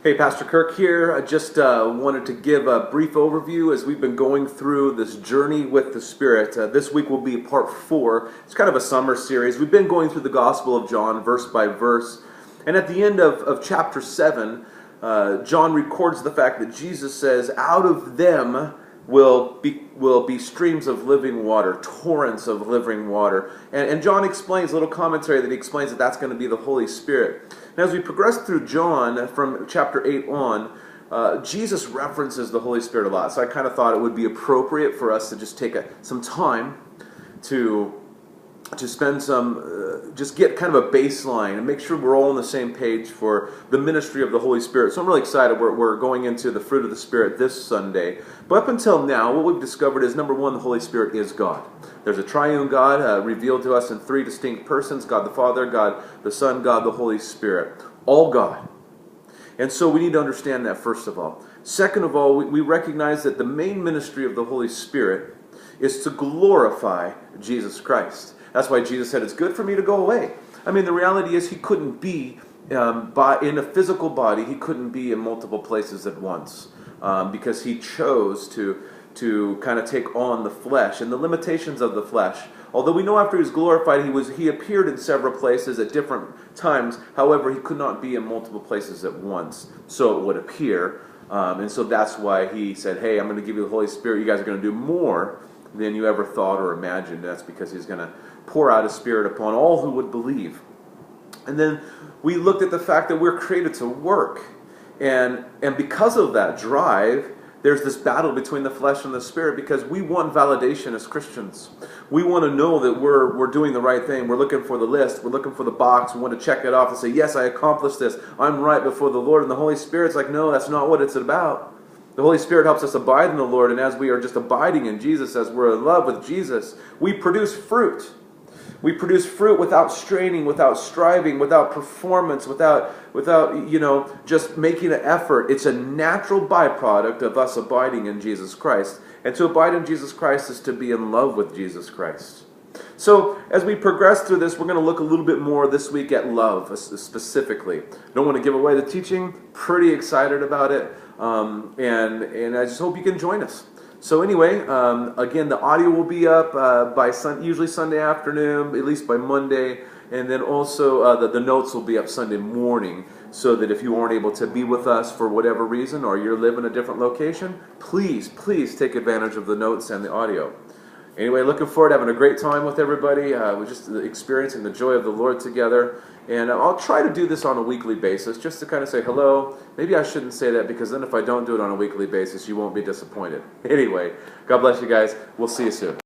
Hey, Pastor Kirk here. I just wanted to give a brief overview as we've been going through this journey with the Spirit. This week will be part 4. It's kind of a summer series. We've been going through the Gospel of John verse by verse. And at the end of chapter 7, John records the fact that Jesus says, out of them will be streams of living water, torrents of living water. And John explains, a little commentary that he explains that that's going to be the Holy Spirit. And as we progress through John from chapter 8 on, Jesus references the Holy Spirit a lot. So I kind of thought it would be appropriate for us to just take some time to spend just get kind of a baseline and make sure we're all on the same page for the ministry of the Holy Spirit. So I'm really excited. We're going into the fruit of the Spirit this Sunday. But up until now, what we've discovered is, number one, the Holy Spirit is God. There's a triune God revealed to us in 3 distinct persons: God the Father, God the Son, God the Holy Spirit. All God. And so we need to understand that, first of all. Second of all, we recognize that the main ministry of the Holy Spirit is to glorify Jesus Christ. That's why Jesus said, it's good for me to go away. I mean, the reality is he couldn't be, in a physical body, he couldn't be in multiple places at once. Because he chose to kind of take on the flesh and the limitations of the flesh. Although we know after he was glorified, he appeared in several places at different times. However, he could not be in multiple places at once. So it would appear. And so that's why he said, hey, I'm going to give you the Holy Spirit. You guys are going to do more than you ever thought or imagined. That's because he's going to pour out his Spirit upon all who would believe. And then we looked at the fact that we're created to work. And because of that drive, there's this battle between the flesh and the Spirit, because we want validation as Christians. We want to know that we're doing the right thing. We're looking for the list. We're looking for the box. We want to check it off and say, yes, I accomplished this. I'm right before the Lord. And the Holy Spirit's like, no, that's not what it's about. The Holy Spirit helps us abide in the Lord, and as we are just abiding in Jesus, as we're in love with Jesus, we produce fruit. We produce fruit without straining, without striving, without performance, without just making an effort. It's a natural byproduct of us abiding in Jesus Christ. And to abide in Jesus Christ is to be in love with Jesus Christ. So as we progress through this, we're going to look a little bit more this week at love specifically. Don't want to give away the teaching. Pretty excited about it. And I just hope you can join us. So anyway, again, the audio will be up usually Sunday afternoon, at least by Monday. And then also the notes will be up Sunday morning, so that if you aren't able to be with us for whatever reason, or you live in a different location, please take advantage of the notes and the audio. Anyway, looking forward to having a great time with everybody. We're just experiencing the joy of the Lord together. And I'll try to do this on a weekly basis, just to kind of say hello. Maybe I shouldn't say that, because then if I don't do it on a weekly basis, you won't be disappointed. Anyway, God bless you guys. We'll see you soon.